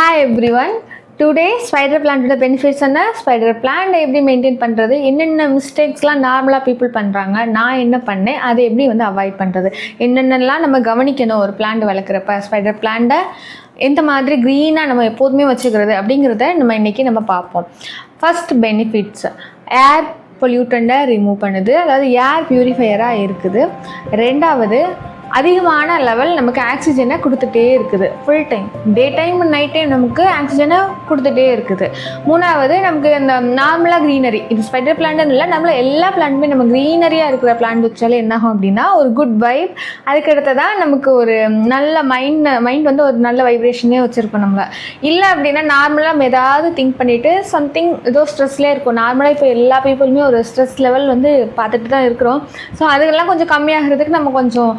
Hi everyone. Today spider plant benefits என்ன spider plant எப்படி maintain பண்ணுறது, என்னென்ன மிஸ்டேக்ஸ்லாம் நார்மலாக பீப்புள் பண்ணுறாங்க, நான் என்ன பண்ணேன், அதை எப்படி வந்து அவாய்ட் பண்ணுறது, என்னென்னலாம் நம்ம கவனிக்கணும் ஒரு பிளான்ட் வளர்க்குறப்ப, ஸ்பைடர் பிளான்ட்டை எந்த மாதிரி க்ரீனாக நம்ம எப்போதுமே வச்சுக்கிறது அப்படிங்கிறத நம்ம பார்ப்போம். ஃபர்ஸ்ட் பெனிஃபிட்ஸ், ஏர் பொல்யூட்டண்ட்டை ரிமூவ் பண்ணுது, அதாவது ஏர் பியூரிஃபையராக இருக்குது. ரெண்டாவது, அதிகமான லெவல் நமக்கு ஆக்சிஜனை கொடுத்துட்டே இருக்குது, full time day time night time நமக்கு ஆக்சிஜனை கொடுத்துட்டே இருக்குது. மூணாவது, நமக்கு இந்த நார்மலாக க்ரீனரி, இது ஸ்பைடர் பிளான்ட்னு இல்லை, நம்மள எல்லா பிளான்ட்டுமே நம்ம க்ரீனரியாக இருக்கிற பிளான்ட் வச்சாலே என்ன ஆகும் அப்படின்னா ஒரு குட் வைப். அதுக்கடுத்ததான் நமக்கு ஒரு நல்ல மைண்ட் வந்து ஒரு நல்ல வைப்ரேஷனே வச்சுருப்போம். நம்ம இல்லை அப்படின்னா நார்மலாக நம்ம ஏதாவது திங்க் பண்ணிவிட்டு சம்திங் ஏதோ ஸ்ட்ரெஸ்லேயே இருக்கும். நார்மலாக இப்போ எல்லா பீப்புளுமே ஒரு ஸ்ட்ரெஸ் லெவல் வந்து பார்த்துட்டு தான் இருக்கிறோம். ஸோ அதுக்கெல்லாம் கொஞ்சம் கம்மியாகிறதுக்கு நம்ம கொஞ்சம்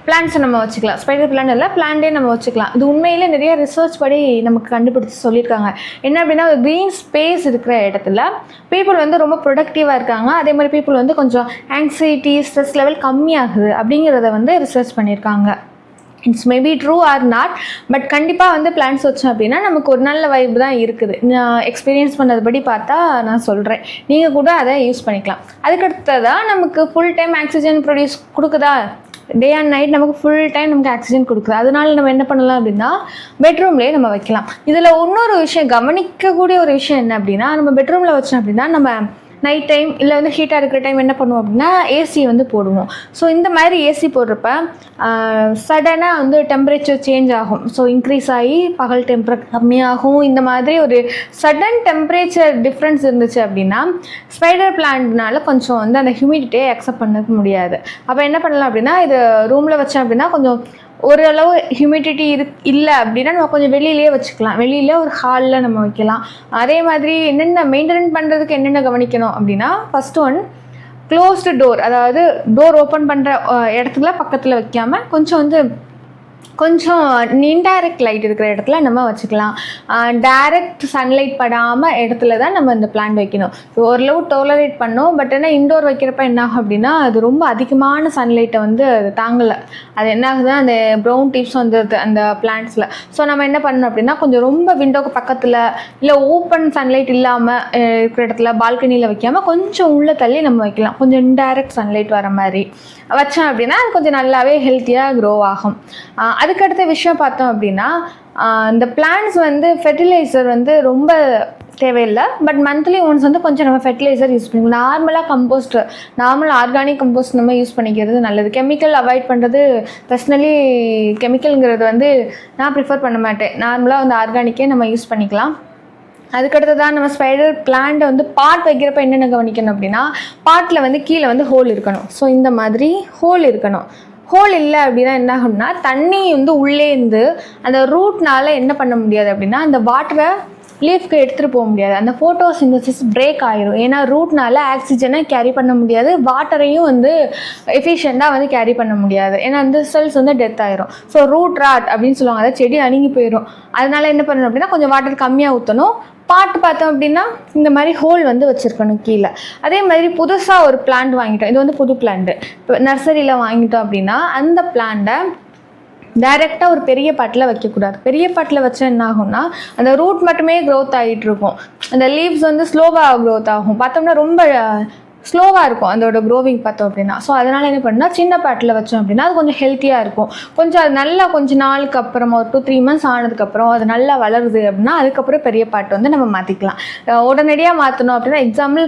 பிளான்ட்ஸை நம்ம வச்சுக்கலாம். ஸ்பைடர் பிளான்ட் இல்லை, பிளான்ட்டே நம்ம வச்சுக்கலாம். இது உண்மையிலே நிறைய ரிசர்ச் படி நமக்கு கண்டுபிடிச்சி சொல்லியிருக்காங்க. என்ன அப்படின்னா, ஒரு க்ரீன் ஸ்பேஸ் இருக்கிற இடத்துல பீப்புள் வந்து ரொம்ப ப்ரொடக்டிவாக இருக்காங்க. அதே மாதிரி பீப்புள் வந்து கொஞ்சம் ஆங்ஸைட்டி, ஸ்ட்ரெஸ் லெவல் கம்மியாகுது அப்படிங்கிறத வந்து ரிசர்ச் பண்ணியிருக்காங்க. It's maybe true R not, but கண்டிப்பாக வந்து பிளான்ட்ஸ் வச்சோம் அப்படின்னா நமக்கு ஒரு நல்ல வைப் தான் இருக்குது. நான் எக்ஸ்பீரியன்ஸ் பண்ணதுபடி பார்த்தா நான் சொல்கிறேன், நீங்கள் கூட அதை யூஸ் பண்ணிக்கலாம். அதுக்கடுத்ததான் நமக்கு ஃபுல் டைம் ஆக்சிஜன் ப்ரொடியூஸ் கொடுக்குதா, டே அண்ட் நைட் நமக்கு ஃபுல் டைம் நமக்கு ஆக்சிஜன் கொடுக்குது. அதனால நம்ம என்ன பண்ணலாம் அப்படின்னா பெட்ரூம்லேயே நம்ம வைக்கலாம். இதில் இன்னொரு விஷயம், கவனிக்கக்கூடிய ஒரு விஷயம் என்ன அப்படின்னா, நம்ம பெட்ரூமில் வச்சோம் அப்படின்னா நம்ம நைட் டைம் இல்லை வந்து ஹீட்டாக இருக்கிற டைம் என்ன பண்ணுவோம் அப்படின்னா ஏசி வந்து போடுவோம். ஸோ இந்த மாதிரி ஏசி போடுறப்ப சடனாக வந்து டெம்பரேச்சர் சேஞ்ச் ஆகும். ஸோ இன்க்ரீஸ் ஆகி பகல் டெம்பரேச்சர் கம்மியாகும். இந்த மாதிரி ஒரு சடன் டெம்பரேச்சர் டிஃப்ரென்ஸ் இருந்துச்சு அப்படின்னா ஸ்பைடர் பிளான்ட்னால கொஞ்சம் வந்து அந்த ஹியூமிடிட்டியை அக்செப்ட் பண்ண முடியாது. அப்போ என்ன பண்ணலாம் அப்படின்னா, இது ரூமில் வச்சோம் அப்படின்னா கொஞ்சம் ஓரளவு ஹியூமிடிட்டி இல்லை அப்படின்னா நம்ம கொஞ்சம் வெளியிலே வச்சுக்கலாம். வெளியில் ஒரு ஹாலில் நம்ம வைக்கலாம். அதே மாதிரி என்னென்ன மெயின்டைன் பண்ணுறதுக்கு என்னென்ன கவனிக்கணும் அப்படின்னா, ஃபஸ்ட்டு ஒன், க்ளோஸ்டு டோர், அதாவது டோர் ஓப்பன் பண்ணுற இடத்துல பக்கத்தில் வைக்காமல் கொஞ்சம் இன்டைரக்ட் லைட் இருக்கிற இடத்துல நம்ம வச்சுக்கலாம். டைரக்ட் சன்லைட் படாமல் இடத்துல தான் நம்ம இந்த பிளான்ட் வைக்கணும். ஸோ ஓரளவு டோலரேட் பண்ணோம். பட் ஆனால் இன்டோர் வைக்கிறப்ப என்ன ஆகும் அப்படின்னா அது ரொம்ப அதிகமான சன்லைட்டை வந்து அது தாங்கலை. அது என்ன ஆகுதுன்னா அந்த ப்ரௌன் டிப்ஸ் வந்துடுது அந்த பிளான்ட்ஸில். ஸோ நம்ம என்ன பண்ணணும் அப்படின்னா கொஞ்சம் ரொம்ப விண்டோக்கு பக்கத்தில் இல்லை ஓப்பன் சன்லைட் இல்லாமல் இருக்கிற இடத்துல பால்கனியில் வைக்காமல் கொஞ்சம் உள்ளே தள்ளி நம்ம வைக்கலாம். கொஞ்சம் இன்டைரக்ட் சன்லைட் வர மாதிரி வச்சோம் அப்படின்னா அது கொஞ்சம் நல்லாவே ஹெல்த்தியாக க்ரோ ஆகும். அதுக்கடுத்த விஷயம் பார்த்தோம் அப்படின்னா, இந்த பிளான்ட்ஸ் வந்து ஃபெர்டிலைசர் வந்து ரொம்ப தேவையில்லை. பட் மந்த்லி ஒன்ஸ் வந்து கொஞ்சம் நம்ம ஃபெர்டிலைசர் யூஸ் பண்ணிக்கலாம். நார்மல் ஆர்கானிக் கம்போஸ்ட் நம்ம யூஸ் பண்ணிக்கிறது நல்லது. கெமிக்கல் அவாய்ட் பண்ணுறது, பர்சனலி கெமிக்கலுங்கிறது வந்து நான் ப்ரிஃபர் பண்ண மாட்டேன். நார்மலாக வந்து ஆர்கானிக்கே நம்ம யூஸ் பண்ணிக்கலாம். அதுக்கடுத்து தான் நம்ம ஸ்பைடர் பிளான்ட்டை வந்து பாட் வைக்கிறப்ப என்னென்ன கவனிக்கணும் அப்படின்னா, பாட்டில் வந்து கீழே வந்து ஹோல் இருக்கணும். ஸோ இந்த மாதிரி ஹோல் இருக்கணும். ஹோல் இல்லை அப்படின்னா என்ன ஆகும்னா தண்ணி வந்து உள்ளே இருந்து அந்த ரூட்னால என்ன பண்ண முடியாது அப்படின்னா அந்த வாட்டரை லீஃப்க்கு எடுத்துகிட்டு போக முடியாது. அந்த ஃபோட்டோசிந்தசிஸ் பிரேக் ஆகிரும். ஏன்னா ரூட்னால ஆக்சிஜனை கேரி பண்ண முடியாது, வாட்டரையும் வந்து எஃபிஷியண்ட்டாக வந்து கேரி பண்ண முடியாது. ஏன்னா அந்த செல்ஸ் வந்து டெத் ஆகிரும். ஸோ ரூட் ராட் அப்படின்னு சொல்லுவாங்க, அதாவது செடி அணுகி போயிடும். அதனால என்ன பண்ணணும் அப்படின்னா கொஞ்சம் வாட்டர் கம்மியாக ஊற்றணும். பாட்டு பார்த்தோம் அப்படின்னா இந்த மாதிரி ஹோல் வந்து வச்சுருக்கணும் கீழே. அதே மாதிரி புதுசாக ஒரு பிளான்ட் வாங்கிட்டோம், இது வந்து புது பிளான்ட்டு, இப்போ நர்சரியில் வாங்கிட்டோம் அப்படின்னா அந்த பிளான்ட்டை டைரெக்டாக ஒரு பெரிய பாட்டில் வைக்கக்கூடாது. பெரிய பாட்டில் வச்சா என்ன ஆகும்னா அந்த ரூட் மட்டுமே க்ரோத் ஆகிட்டு இருக்கும். அந்த லீவ்ஸ் வந்து ஸ்லோவாக க்ரோத் ஆகும். பார்த்தோம்னா ரொம்ப ஸ்லோவாக இருக்கும் அதோட க்ரோவிங் பார்த்தோம் அப்படின்னா. ஸோ அதனால் என்ன பண்ணால் சின்ன பாட்டில் வச்சோம் அப்படின்னா அது கொஞ்சம் ஹெல்த்தியாக இருக்கும். கொஞ்சம் அது நல்லா கொஞ்சம் நாளுக்கு அப்புறமா ஒரு 2-3 months ஆனதுக்கப்புறம் அது நல்லா வளருது அப்படின்னா அதுக்கப்புறம் பெரிய பாட்டு வந்து நம்ம மாற்றிக்கலாம். உடனடியாக மாற்றணும் அப்படின்னா எக்ஸாம்பிள்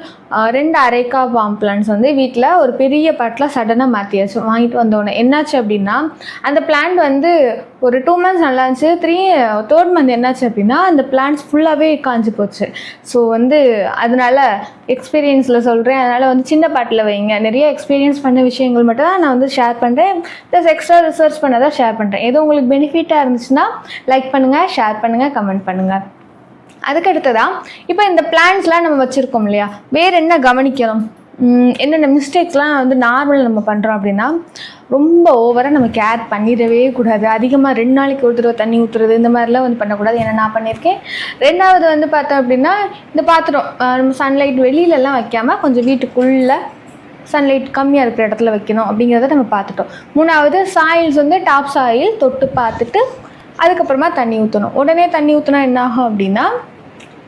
2 அரைக்கா பாம் பிளான்ட்ஸ் வந்து வீட்டில் ஒரு பெரிய பாட்டில் சடனாக மாற்றியாச்சு. வாங்கிட்டு வந்தோடனே என்னாச்சு அப்படின்னா அந்த பிளான்ட் வந்து ஒரு 2 months நல்லா இருந்துச்சு. 3rd month என்னாச்சு அப்படின்னா அந்த பிளான்ட்ஸ் ஃபுல்லாகவே காஞ்சி போச்சு. ஸோ வந்து அதனால எக்ஸ்பீரியன்ஸில் சொல்கிறேன், அதனால் வந்து சின்ன பாட்டில் வைங்க. நிறைய எக்ஸ்பீரியன்ஸ் பண்ண விஷயங்கள் மட்டும் தான் நான் வந்து ஷேர் பண்ணுறேன், ப்ளஸ் எக்ஸ்ட்ரா ரிசர்ச் பண்ணதான் ஷேர் பண்ணுறேன். ஏதோ உங்களுக்கு பெனிஃபிட்டாக இருந்துச்சுன்னா லைக் பண்ணுங்கள், ஷேர் பண்ணுங்கள், கமெண்ட் பண்ணுங்கள். அதுக்கடுத்ததான் இப்போ இந்த பிளான்ட்ஸ்லாம் நம்ம வச்சுருக்கோம் இல்லையா, வேறு என்ன கவனிக்கணும், என்னென்ன மிஸ்டேக்ஸ்லாம் வந்து நார்மல் நம்ம பண்ணுறோம் அப்படின்னா, ரொம்ப ஓவராக நம்ம கேர் பண்ணிடவே கூடாது. அதிகமாக 2 நாளைக்கு ஒரு தடவை தண்ணி ஊற்றுறது இந்த மாதிரிலாம் வந்து பண்ணக்கூடாது. ஏன்னா நான் பண்ணியிருக்கேன். 2வது வந்து பார்த்தோம் அப்படின்னா இந்த பாத்திரம் நம்ம சன்லைட் வெளியிலலாம் வைக்காமல் கொஞ்சம் வீட்டுக்குள்ளே சன்லைட் கம்மியாக இருக்கிற இடத்துல வைக்கணும் அப்படிங்கிறத நம்ம பார்த்துட்டோம். 3வது சாயில்ஸ் வந்து டாப் சாயில் தொட்டு பார்த்துட்டு அதுக்கப்புறமா தண்ணி ஊற்றணும். உடனே தண்ணி ஊற்றினா என்ன ஆகும் அப்படின்னா,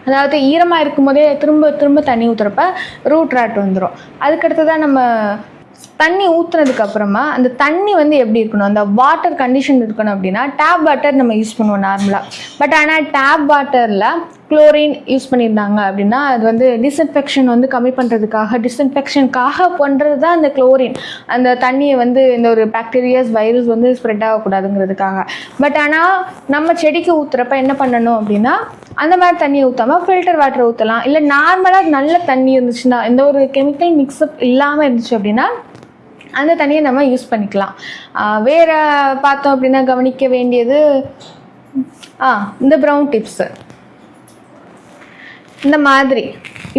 அதாவது ஈரமாக இருக்கும்போதே திரும்ப திரும்ப தண்ணி ஊற்றுறப்ப ரூட் ராட் வந்துடும். அதுக்கடுத்து தான் நம்ம தண்ணி ஊற்றுனதுக்கப்புறமா அந்த தண்ணி வந்து எப்படி இருக்கணும், அந்த வாட்டர் கண்டிஷன் இருக்கணும் அப்படின்னா டேப் வாட்டர் நம்ம யூஸ் பண்ணுவோம் நார்மலாக. பட் ஆனால் டேப் வாட்டரில் குளோரின் யூஸ் பண்ணியிருந்தாங்க அப்படின்னா அது வந்து டிஸ்இன்ஃபெக்ஷன் வந்து கம்மி பண்ணுறதுக்காக பண்ணுறது தான் அந்த குளோரின். அந்த தண்ணியை வந்து இந்த ஒரு பாக்டீரியாஸ் வைரஸ் வந்து ஸ்ப்ரெட் ஆகக்கூடாதுங்கிறதுக்காக. பட் ஆனால் நம்ம செடிக்கு ஊற்றுறப்ப என்ன பண்ணணும் அப்படின்னா, அந்த மாதிரி தண்ணியை ஊற்றாமல் ஃபில்டர் வாட்டர் ஊற்றலாம். இல்லை நார்மலாக நல்ல தண்ணி இருந்துச்சுன்னா, எந்த ஒரு கெமிக்கல் மிக்ஸ்அப் இல்லாமல் இருந்துச்சு அப்படின்னா அந்த தண்ணியை நம்ம யூஸ் பண்ணிக்கலாம். வேறு பார்த்தோம் அப்படின்னா கவனிக்க வேண்டியது இந்த ப்ரௌன் டிப்ஸு. இந்த மாதிரி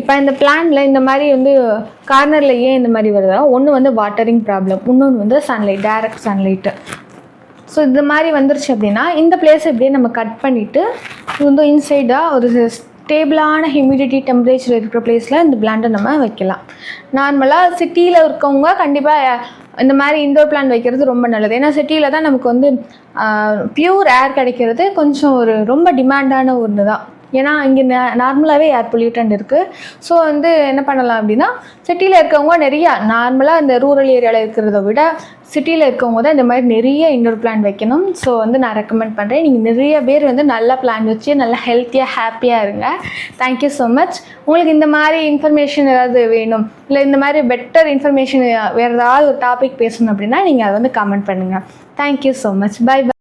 இப்போ இந்த பிளான்ல இந்த மாதிரி வந்து கார்னரில் ஏன் இந்த மாதிரி வருதா, ஒன்று வந்து வாட்டரிங் ப்ராப்ளம், இன்னொன்று வந்து சன்லைட், டைரக்ட் சன்லைட்டு. ஸோ இந்த மாதிரி வந்துருச்சு அப்படின்னா இந்த பிளேஸ் இப்படியே நம்ம கட் பண்ணிவிட்டு இது வந்து இன்சைடாக ஒரு ஸ்டேபிளான ஹியூமிடிட்டி டெம்பரேச்சர் இருக்கிற பிளேஸில் இந்த பிளான்ட்டை நம்ம வைக்கலாம். நார்மலாக சிட்டியில் இருக்கவங்க கண்டிப்பாக இந்த மாதிரி இன்டோர் பிளான்ட் வைக்கிறது ரொம்ப நல்லது. ஏன்னா சிட்டியில் தான் நமக்கு வந்து பியூர் ஏர் கிடைக்கிறது கொஞ்சம் ஒரு ரொம்ப டிமாண்டான ஒன்று தான். ஏன்னா இங்கே நார்மலாகவே ஏர் பொல்யூட்டன் இருக்குது. ஸோ வந்து என்ன பண்ணலாம் அப்படின்னா, சிட்டியில் இருக்கவங்க நிறையா நார்மலாக இந்த ரூரல் ஏரியாவில் இருக்கிறத விட சிட்டியில் இருக்கவங்க தான் இந்த மாதிரி நிறைய இன்டோர் பிளான்ட் வைக்கணும். ஸோ வந்து நான் ரெக்கமெண்ட் பண்ணுறேன். நீங்கள் நிறைய பேர் வந்து நல்ல பிளான்ட் வச்சு நல்லா ஹெல்த்தியாக ஹாப்பியாக இருங்க. Thank you so much. உங்களுக்கு இந்த மாதிரி இன்ஃபர்மேஷன் ஏதாவது வேணும், இல்லை இந்த மாதிரி பெட்டர் இன்ஃபர்மேஷன் வேறு ஏதாவது ஒரு டாபிக் பேசணும் அப்படின்னா நீங்கள் அதை வந்து கமெண்ட் பண்ணுங்கள். Thank you so much. Bye by.